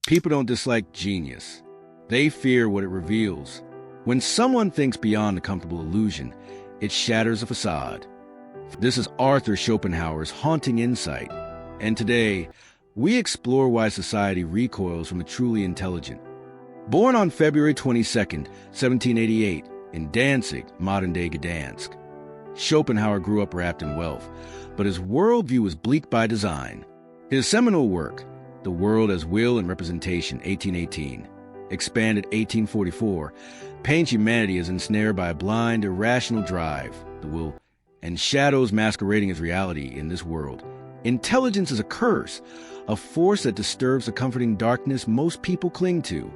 People don't dislike genius. They fear what it reveals. When someone thinks beyond the comfortable illusion, it shatters the facade. This is Arthur Schopenhauer's haunting insight. And today, we explore why society recoils from the truly intelligent. Born on February 22nd, 1788, in Danzig, modern-day Gdansk, Schopenhauer grew up wrapped in wealth, but his worldview was bleak by design. His seminal work, The World as Will and Representation, 1818, expanded 1844, paints humanity as ensnared by a blind, irrational drive, the will, and shadows masquerading as reality in this world. Intelligence is a curse, a force that disturbs the comforting darkness most people cling to.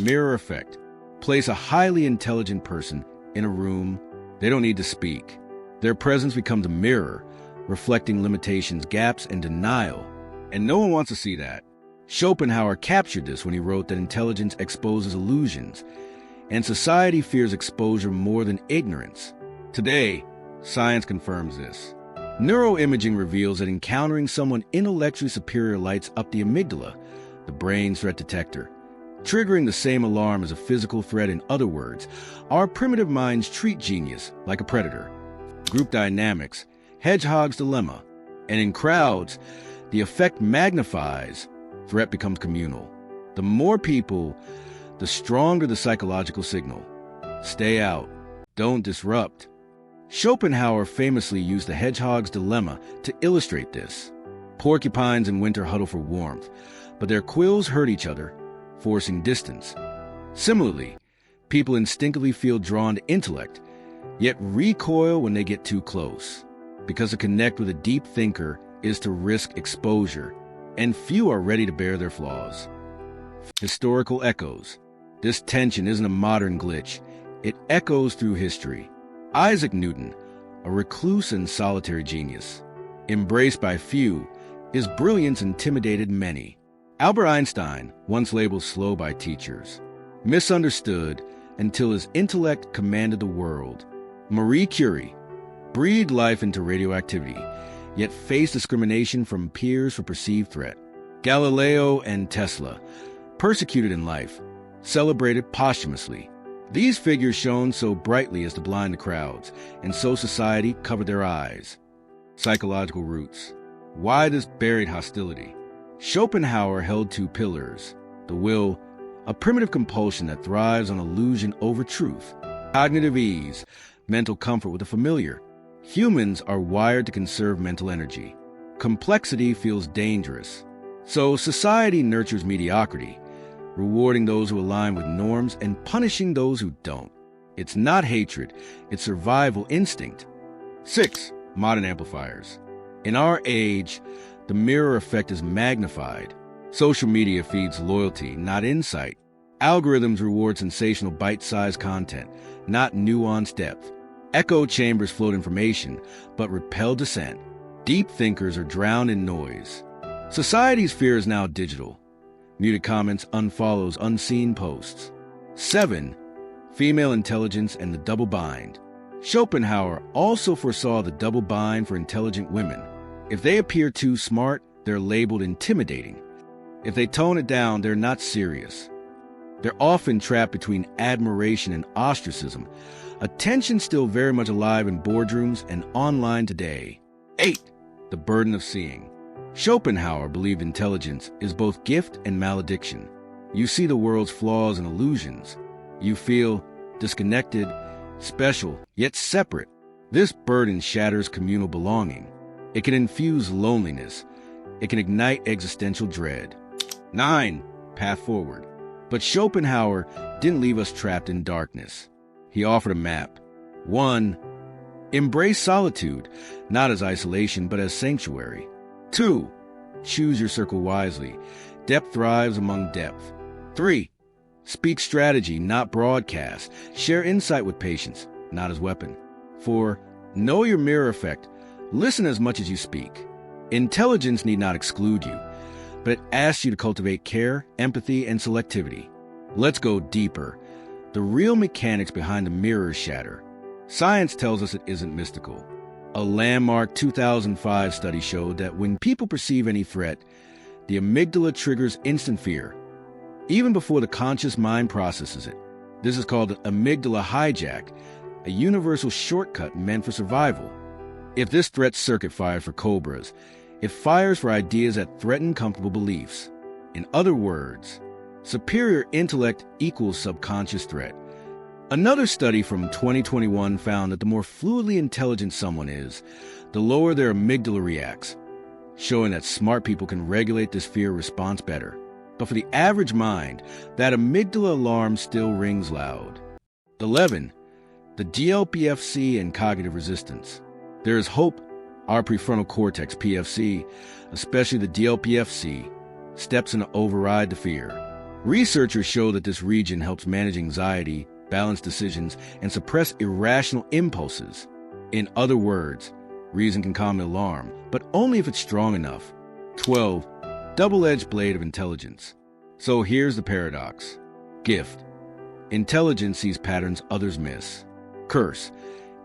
Mirror effect. Place a highly intelligent person in a room. They don't need to speak. Their presence becomes a mirror, reflecting limitations, gaps, and denial. And no one wants to see that. Schopenhauer captured this when he wrote that intelligence exposes illusions, and society fears exposure more than ignorance. Today, science confirms this. Neuroimaging reveals that encountering someone intellectually superior lights up the amygdala, the brain's threat detector, triggering the same alarm as a physical threat. In other words, our primitive minds treat genius like a predator. Group dynamics, Hedgehog's dilemma, and in crowds, the effect magnifies, threat becomes communal. The more people, the stronger the psychological signal. Stay out, don't disrupt. Schopenhauer famously used the hedgehog's dilemma to illustrate this. Porcupines in winter huddle for warmth, but their quills hurt each other, forcing distance. Similarly, people instinctively feel drawn to intellect, yet recoil when they get too close, because to connect with a deep thinker is to risk exposure, and few are ready to bear their flaws. Historical echoes. This tension isn't a modern glitch. It echoes through history. Isaac Newton, a recluse and solitary genius, embraced by few, his brilliance intimidated many. Albert Einstein, once labeled slow by teachers, misunderstood until his intellect commanded the world. Marie Curie breathed life into radioactivity, yet faced discrimination from peers for perceived threat. Galileo and Tesla, persecuted in life, celebrated posthumously. These figures shone so brightly as to blind the crowds, and so society covered their eyes. Psychological roots. Why this buried hostility? Schopenhauer held two pillars. The will, a primitive compulsion that thrives on illusion over truth. Cognitive ease, mental comfort with the familiar. Humans are wired to conserve mental energy. Complexity feels dangerous. So society nurtures mediocrity, rewarding those who align with norms and punishing those who don't. It's not hatred, it's survival instinct. 6. Modern amplifiers. In our age, the mirror effect is magnified. Social media feeds loyalty, not insight. Algorithms reward sensational bite-sized content, not nuanced depth. Echo chambers float information, but repel dissent. Deep thinkers are drowned in noise. Society's fear is now digital. Muted comments, unfollows, unseen posts. 7. Female intelligence and the double bind. Schopenhauer also foresaw the double bind for intelligent women. If they appear too smart, they're labeled intimidating. If they tone it down, they're not serious. They're often trapped between admiration and ostracism, a tension still very much alive in boardrooms and online today. 8. The burden of seeing. Schopenhauer believed intelligence is both gift and malediction. You see the world's flaws and illusions. You feel disconnected, special, yet separate. This burden shatters communal belonging. It can infuse loneliness. It can ignite existential dread. 9. Path forward. But Schopenhauer didn't leave us trapped in darkness. He offered a map. 1. Embrace solitude, not as isolation, but as sanctuary. 2. Choose your circle wisely. Depth thrives among depth. 3. Speak strategy, not broadcast. Share insight with patience, not as weapon. 4. Know your mirror effect. Listen as much as you speak. Intelligence need not exclude you, but it asks you to cultivate care, empathy, and selectivity. Let's go deeper. The real mechanics behind the mirror shatter. Science tells us it isn't mystical. A landmark 2005 study showed that when people perceive any threat, the amygdala triggers instant fear, even before the conscious mind processes it. This is called amygdala hijack, a universal shortcut meant for survival. If this threat circuit fires for cobras, it fires for ideas that threaten comfortable beliefs. In other words, superior intellect equals subconscious threat. Another study from 2021 found that the more fluidly intelligent someone is, the lower their amygdala reacts, showing that smart people can regulate this fear response better. But for the average mind, that amygdala alarm still rings loud. 11. The DLPFC and cognitive resistance. There is hope. Our prefrontal cortex, PFC, especially the DLPFC, steps in to override the fear. Researchers show that this region helps manage anxiety, balance decisions, and suppress irrational impulses. In other words, reason can calm the alarm, but only if it's strong enough. 12. Double-edged blade of intelligence. So here's the paradox. Gift. Intelligence sees patterns others miss. Curse.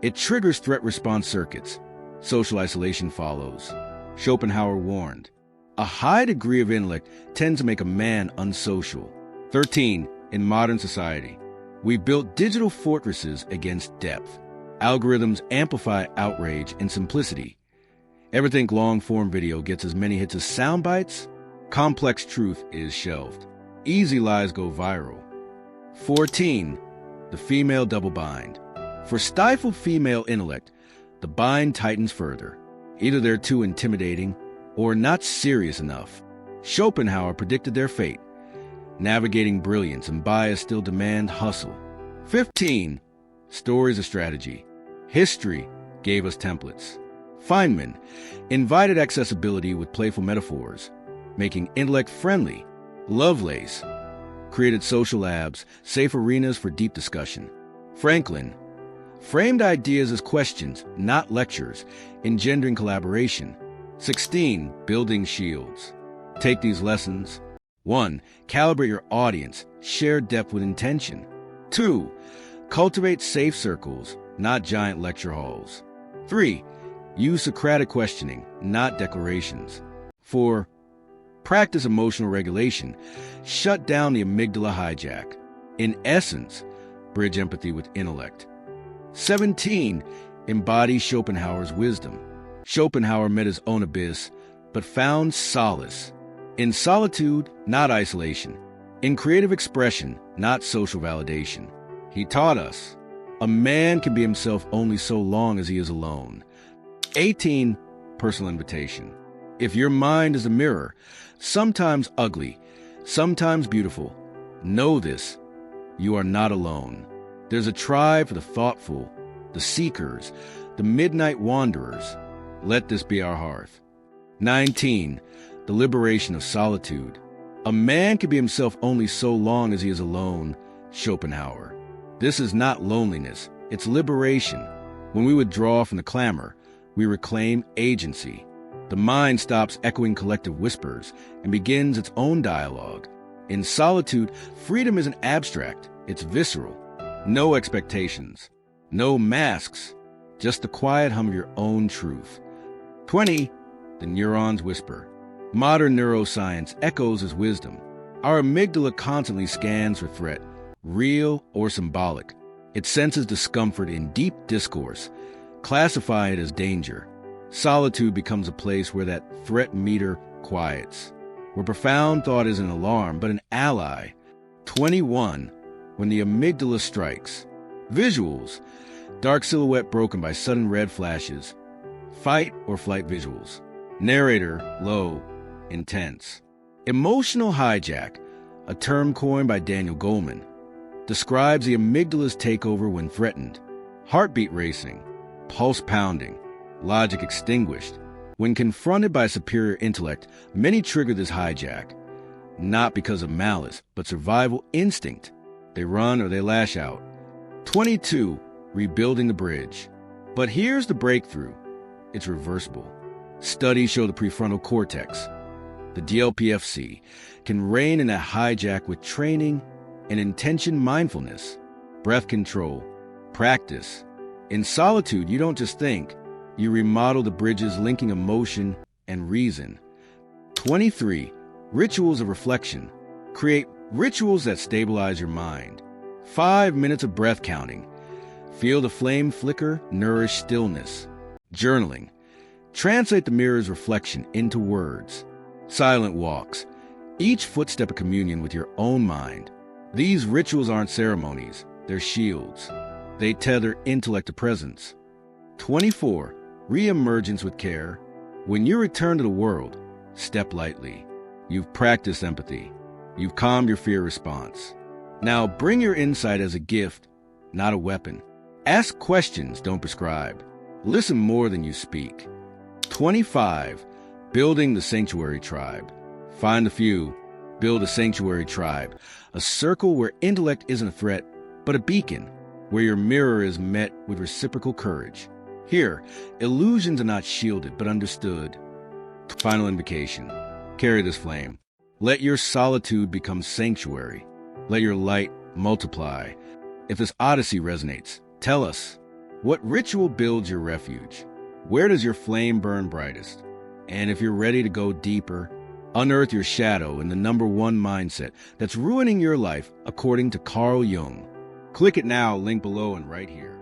It triggers threat response circuits. Social isolation follows. Schopenhauer warned, a high degree of intellect tends to make a man unsocial. 13. In modern society, we built digital fortresses against depth. Algorithms amplify outrage and simplicity. Ever think long-form video gets as many hits as sound bites? Complex truth is shelved. Easy lies go viral. 14. The female double bind. For stifled female intellect, the bind tightens further. Either they're too intimidating or not serious enough. Schopenhauer predicted their fate. Navigating brilliance and bias still demand hustle. 15. Stories of strategy. History gave us templates. Feynman invited accessibility with playful metaphors, making intellect friendly. Lovelace created social labs, safe arenas for deep discussion. Franklin framed ideas as questions, not lectures, engendering collaboration. 16. Building shields. Take these lessons. 1. Calibrate your audience. Share depth with intention. 2. Cultivate safe circles, not giant lecture halls. 3. Use Socratic questioning, not declarations. 4. Practice emotional regulation. Shut down the amygdala hijack. In essence, bridge empathy with intellect. 17. Embody Schopenhauer's wisdom. Schopenhauer met his own abyss, but found solace. In solitude, not isolation. In creative expression, not social validation. He taught us, a man can be himself only so long as he is alone. 18. Personal invitation. If your mind is a mirror, sometimes ugly, sometimes beautiful, know this, you are not alone. There's a tribe for the thoughtful, the seekers, the midnight wanderers. Let this be our hearth. 19. The liberation of solitude. A man can be himself only so long as he is alone. Schopenhauer. This is not loneliness, it's liberation. When we withdraw from the clamor, we reclaim agency. The mind stops echoing collective whispers and begins its own dialogue. In solitude, freedom isn't abstract, it's visceral. No expectations, no masks, just the quiet hum of your own truth. 20. The neuron's whisper. Modern neuroscience echoes his wisdom. Our amygdala constantly scans for threat, real or symbolic. It senses discomfort in deep discourse, classifying it as danger. Solitude becomes a place where that threat meter quiets, where profound thought isn't an alarm, but an ally. 21. When the amygdala strikes. Visuals. Dark silhouette broken by sudden red flashes. Fight or flight visuals. Narrator, low, intense. Emotional hijack, a term coined by Daniel Goleman, describes the amygdala's takeover when threatened. Heartbeat racing, pulse pounding, logic extinguished. When confronted by superior intellect, many trigger this hijack, not because of malice, but survival instinct. They run or they lash out. 22. Rebuilding the bridge. But here's the breakthrough. It's reversible. Studies show the prefrontal cortex, the DLPFC, can rein in a hijack with training and intention mindfulness, breath control, practice. In solitude, you don't just think, You remodel the bridges linking emotion and reason. 23. Rituals of reflection. Create rituals that stabilize your mind. 5 minutes of breath counting. Feel the flame flicker, nourish stillness. Journaling. Translate the mirror's reflection into words. Silent walks. Each footstep a communion with your own mind. These rituals aren't ceremonies, they're shields. They tether intellect to presence. 24. Re-emergence with care. When you return to the world, step lightly. You've practiced empathy. You've calmed your fear response. Now bring your insight as a gift, not a weapon. Ask questions, don't prescribe. Listen more than you speak. 25. Building the sanctuary tribe. Find a few. Build a sanctuary tribe. A circle where intellect isn't a threat, but a beacon, where your mirror is met with reciprocal courage. Here, illusions are not shielded, but understood. Final invocation. Carry this flame. Let your solitude become sanctuary. Let your light multiply. If this odyssey resonates, tell us, what ritual builds your refuge? Where does your flame burn brightest? And if you're ready to go deeper, unearth your shadow in the number one mindset that's ruining your life according to Carl Jung. Click it now, link below and right here.